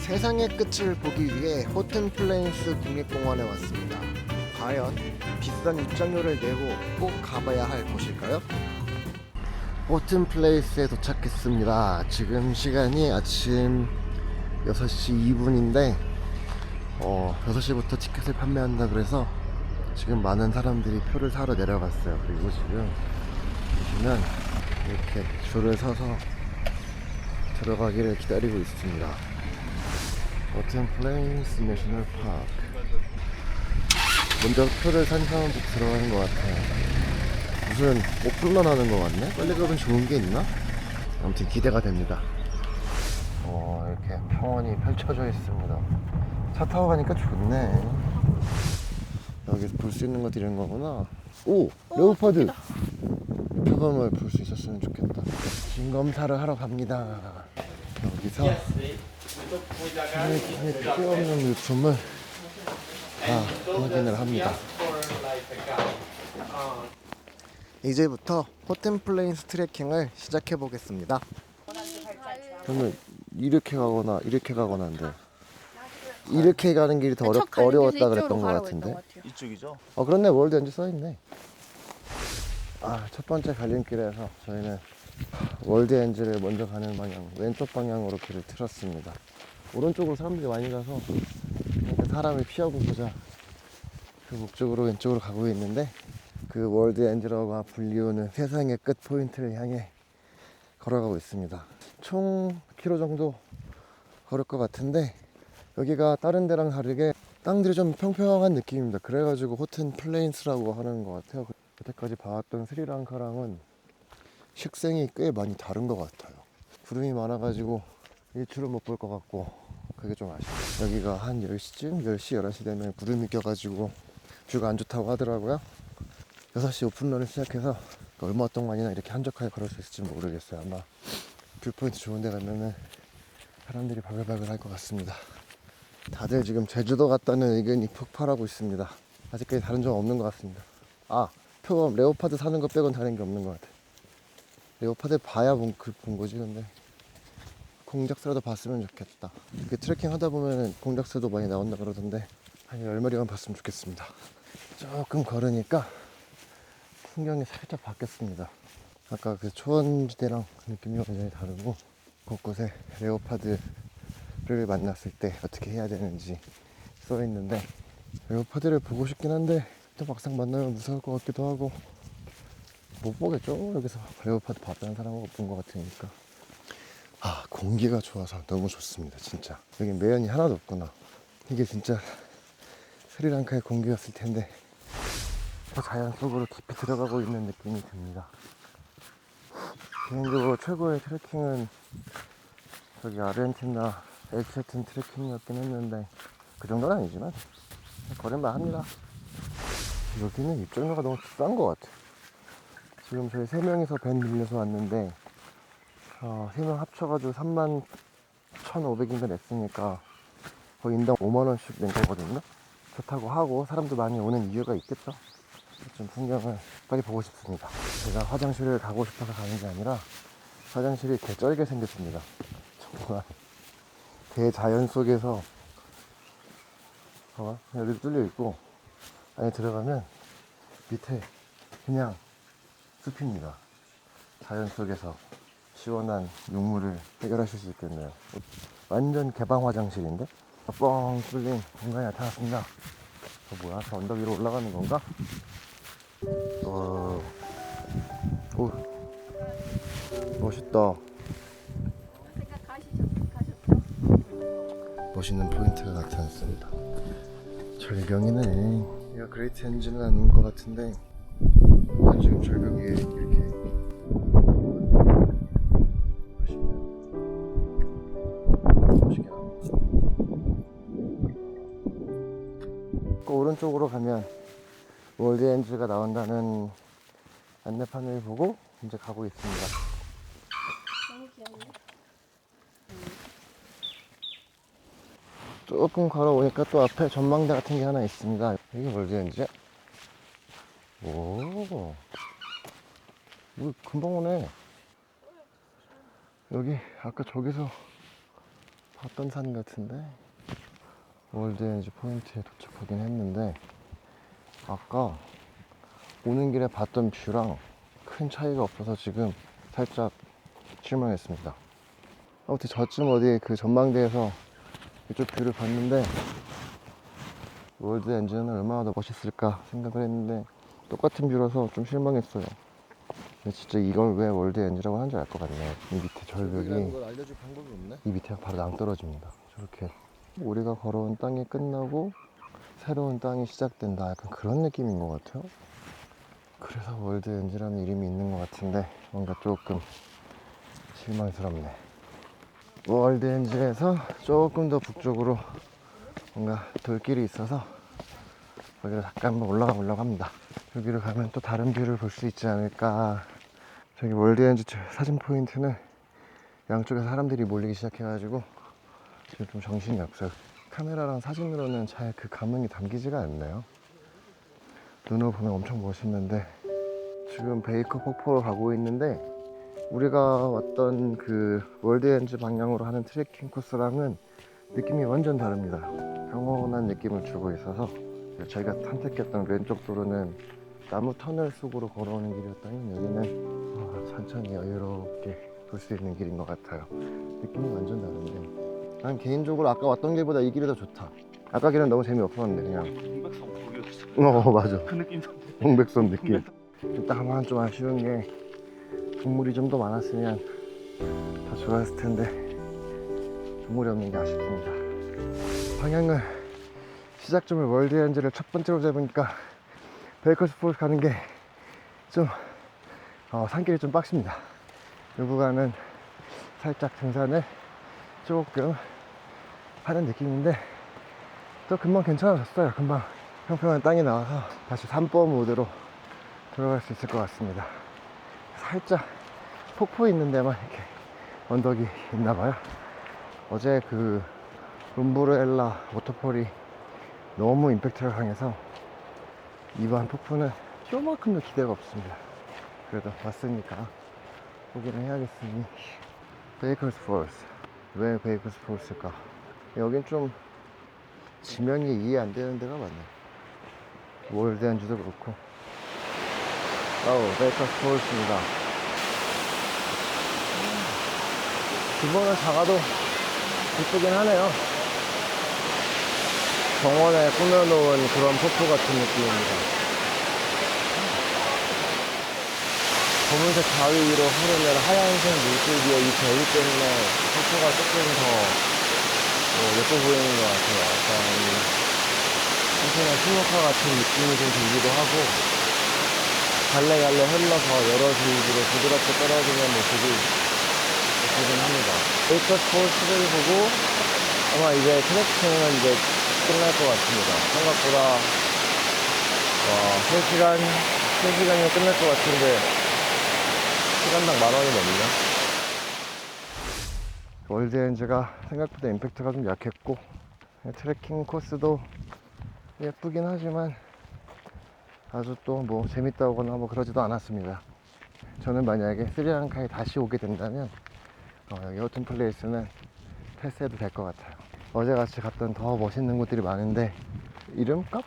세상의 끝을 보기 위해 호튼 플레인스 국립공원에 왔습니다. 과연 비싼 입장료를 내고 꼭 가봐야 할 곳일까요? 호튼 플레이스에 도착했습니다. 지금 시간이 아침 6시 2분인데 6시부터 티켓을 판매한다 그래서 지금 많은 사람들이 표를 사러 내려갔어요. 그리고 지금 보시면 이렇게 줄을 서서 들어가기를 기다리고 있습니다. 호튼 플레인스 내셔널 파크. 먼저 표를 산 사람부터 들어가는 것 같아요. 무슨 오픈런 하는 것 같네? 빨리 가면 좋은 게 있나? 아무튼 기대가 됩니다. 이렇게 평원이 펼쳐져 있습니다. 차 타고 가니까 좋네. 여기 볼 수 있는 것들이 이런 거구나. 오! 레오파드! 표범을 볼 수 있었으면 좋겠다. 진검사를 하러 갑니다. 여기서 트레킹에 필요 없는 물품을 다 확인을 합니다. 이제부터 호튼 플레인스 트레킹을 시작해 보겠습니다. 그러면 이렇게 가거나 이렇게 가거나 한데 이렇게 가는 길이 더 어려웠다 그랬던 것 같은데. 이쪽이죠? 그렇네. 월드 엔지 써있네. 첫 번째 갈림길에서 저희는 월드 엔지를 먼저 가는 방향, 왼쪽 방향으로 길을 틀었습니다. 오른쪽으로 사람들이 많이 가서 사람을 피하고 보자 그 목적으로 왼쪽으로 가고 있는데, 그 월드 엔지라고 불리우는 세상의 끝 포인트를 향해 걸어가고 있습니다. 총 킬로 정도 걸을 것 같은데, 여기가 다른 데랑 다르게 땅들이 좀 평평한 느낌입니다. 그래가지고 호튼 플레인스라고 하는 것 같아요. 여태까지 봐왔던 스리랑카랑은 식생이 꽤 많이 다른 것 같아요. 구름이 많아가지고 일출은 못 볼 것 같고, 그게 좀 아쉽네요. 여기가 한 10시쯤? 10시, 11시 되면 구름이 껴가지고 뷰가 안 좋다고 하더라고요. 6시 오픈런을 시작해서 얼마 동안이나 이렇게 한적하게 걸을 수 있을지 모르겠어요. 아마 뷰포인트 좋은 데 가면은 사람들이 바글바글 할 것 같습니다. 다들 지금 제주도 갔다는 의견이 폭발하고 있습니다. 아직까지 다른 점 없는 것 같습니다. 표범 레오파드 사는 것 빼곤 다른 게 없는 것 같아. 레오파드 봐야 본 거지. 근데 공작새라도 봤으면 좋겠다. 이렇게 트레킹 하다 보면 공작새도 많이 나온다 그러던데 한 10마리만 봤으면 좋겠습니다. 조금 걸으니까 풍경이 살짝 바뀌었습니다. 아까 그 초원지대랑 느낌이 완전히 다르고, 곳곳에 레오파드를 만났을 때 어떻게 해야 되는지 써있는데, 레오파드를 보고 싶긴 한데 또 막상 만나면 무서울 것 같기도 하고, 못 보겠죠? 여기서 레오파드 봤다는 사람은 못 본 것 같으니까. 공기가 좋아서 너무 좋습니다. 진짜 여기 매연이 하나도 없구나. 이게 진짜 스리랑카의 공기였을 텐데 더 자연 속으로 깊이 들어가고 있는 느낌이 듭니다. 개인적으로 최고의 트레킹은 저기 아르헨티나 엘체틴 트레킹이었긴 했는데, 그 정도는 아니지만 걸을만 합니다. 여기는 입장료가 너무 비싼 것 같아. 지금 저희 3명이서 밴 빌려서 왔는데 3명 합쳐가지고 31,500인가 냈으니까 거의 인당 5만원씩 낸 거거든요. 좋다고 하고 사람도 많이 오는 이유가 있겠죠. 좀 풍경을 빨리 보고 싶습니다. 제가 화장실을 가고 싶어서 가는 게 아니라 화장실이 개쩔게 생겼습니다. 정말 대자연 속에서 여기 뚫려 있고, 안에 들어가면 밑에 그냥 숲입니다. 자연 속에서 시원한 용물을 해결하실 수 있겠네요. 완전 개방 화장실인데 뻥 뚫린 공간이 나타났습니다. 뭐야? 저 언덕 위로 올라가는 건가? 오, 멋있다. 멋있는 포인트가 나타났습니다. 절경이네. 이거 그레이트 엔진은 아닌 것 같은데, 난 지금 절벽 위에 이렇게 멋있게 나옵니다. 오른쪽으로 가면 월드 엔지가 나온다는 안내판을 보고 이제 가고 있습니다. 너무 귀엽네. 조금 걸어오니까 또 앞에 전망대 같은 게 하나 있습니다. 이게 월드 엔지야? 금방 오네. 여기 아까 저기서 봤던 산 같은데 월드엔지 포인트에 도착하긴 했는데 아까 오는 길에 봤던 뷰랑 큰 차이가 없어서 지금 살짝 실망했습니다. 아무튼 저쯤 어디 그 전망대에서 이쪽 뷰를 봤는데 월드엔지는 얼마나 더 멋있을까 생각을 했는데 똑같은 뷰라서 좀 실망했어요. 근데 진짜 이걸 왜 월드엔지라고 하는지 알 것 같네. 이 밑에 절벽이 걸 알려줄 방법이 없네. 이 밑에 바로 낭떠러집니다. 저렇게 우리가 걸어온 땅이 끝나고 새로운 땅이 시작된다, 약간 그런 느낌인 것 같아요. 그래서 월드엔지라는 이름이 있는 것 같은데 뭔가 조금 실망스럽네. 월드엔지에서 조금 더 북쪽으로 뭔가 돌길이 있어서 거기를 잠깐 한번 올라가 보려고 합니다. 여기를 가면 또 다른 뷰를 볼 수 있지 않을까. 저기 월드엔지 사진 포인트는 양쪽에 사람들이 몰리기 시작해가지고 지금 좀 정신이 없어요. 카메라랑 사진으로는 잘 그 감흥이 담기지가 않네요. 눈으로 보면 엄청 멋있는데 지금 베이커 폭포로 가고 있는데 우리가 왔던 그 월드엔지 방향으로 하는 트레킹 코스랑은 느낌이 완전 다릅니다. 평온한 느낌을 주고 있어서 저희가 선택했던 왼쪽 도로는 나무 터널 속으로 걸어오는 길이었다면 여기는 천천히 여유롭게 볼 수 있는 길인 것 같아요. 느낌이 완전 다른데 난 개인적으로 아까 왔던 길보다 이 길이 더 좋다. 아까 길은 너무 재미없었는데 그냥 동백섬 거기였어. 맞아. 그 느낌. 동백섬 느낌. 일단 좀 아쉬운 게 동물이 좀 더 많았으면 더 좋았을 텐데 동물이 없는 게 아쉽습니다. 방향은 시작점을 월드엔지를 첫 번째로 잡으니까 베이커스 폴 가는 게 좀 산길이 좀 빡십니다. 이 구간은 살짝 등산을 조금 하는 느낌인데 또 금방 괜찮아졌어요. 금방 평평한 땅이 나와서 다시 산보 모드로 들어갈 수 있을 것 같습니다. 살짝 폭포 있는 데만 이렇게 언덕이 있나봐요. 어제 그 룸브르엘라 워터폴이 너무 임팩트가 강해서 이번 폭포는 요만큼도 기대가 없습니다. 그래도 왔으니까 포기를 해야겠으니. 베이커스 폴스. 왜 베이커스 폴스일까? 여긴 좀 지명이 이해 안 되는 데가 많네. 월드엔지도 그렇고. 베이커스 폴스입니다. 규모는 작아도 이쁘긴 하네요. 정원에 꾸며놓은 그런 폭포 같은 느낌입니다. 검은색 바위 위로 흐르는 하얀색 물길 위에 이 배우 때문에 폭포가 조금 더 예뻐 보이는 것 같아요. 약간 한편의 스모커 같은 느낌이 좀 들기도 하고 갈래갈래 흘러서 여러 줄기로 부드럽게 떨어지는 모습이 예쁘긴 합니다. 베이커스 폴스를 보고 아마 이제 트레킹은 이제 끝날 것 같습니다. 생각보다 3시간이면 끝날 것 같은데 시간당 10,000원이 넘네요. 월드엔지가 생각보다 임팩트가 좀 약했고 트레킹 코스도 예쁘긴 하지만 아주 또 뭐 재밌다거나 뭐 그러지도 않았습니다. 저는 만약에 스리랑카에 다시 오게 된다면 여기 호튼 플레이스는 패스해도 될 것 같아요. 어제같이 갔던 더 멋있는 곳들이 많은데 이름값?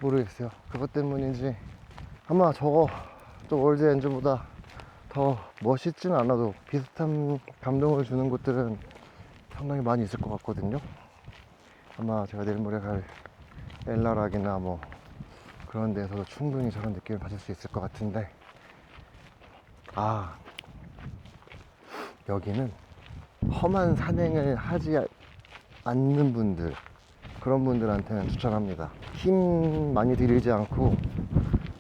모르겠어요. 그것 때문인지 아마 저거 또 월드엔지보다 더 멋있진 않아도 비슷한 감동을 주는 곳들은 상당히 많이 있을 것 같거든요. 아마 제가 내일 모레 갈 엘라락이나 뭐 그런 데에서도 충분히 저런 느낌을 받을 수 있을 것 같은데 여기는 험한 산행을 하지 않는 분들, 그런 분들한테는 추천합니다. 힘 많이 들이지 않고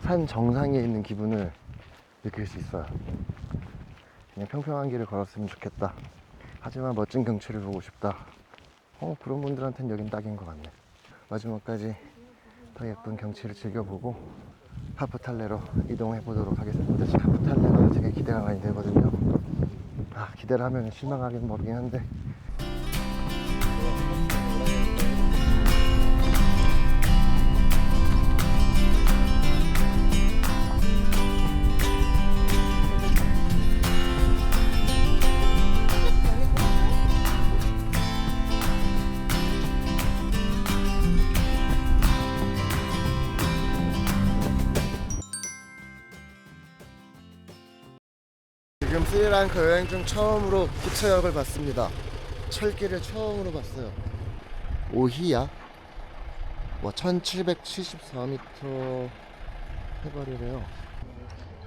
산 정상에 있는 기분을 느낄 수 있어요. 그냥 평평한 길을 걸었으면 좋겠다. 하지만 멋진 경치를 보고 싶다. 그런 분들한테는 여긴 딱인 것 같네. 마지막까지 더 예쁜 경치를 즐겨보고 파푸탈레로 이동해 보도록 하겠습니다. 파푸탈레로는 되게 기대가 많이 되거든요. 기대를 하면 실망하긴 뭐긴 한데 스리랑카 여행 중 처음으로 기차역을 봤습니다. 철길을 처음으로 봤어요. 오히야? 뭐 1774m 해발이래요.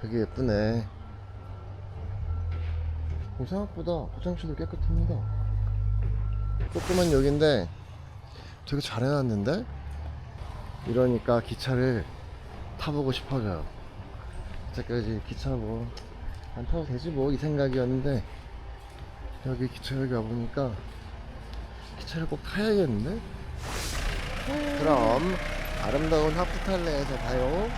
되게 예쁘네. 생각보다 화장실도 깨끗합니다. 조그만 역인데 되게 잘 해놨는데? 이러니까 기차를 타보고 싶어져요. 이때까지 기차 뭐 안 타도 되지 뭐 이 생각이었는데 여기 기차역에 와보니까 기차를 꼭 타야겠는데? 그럼 아름다운 하프탈레에서 봐요.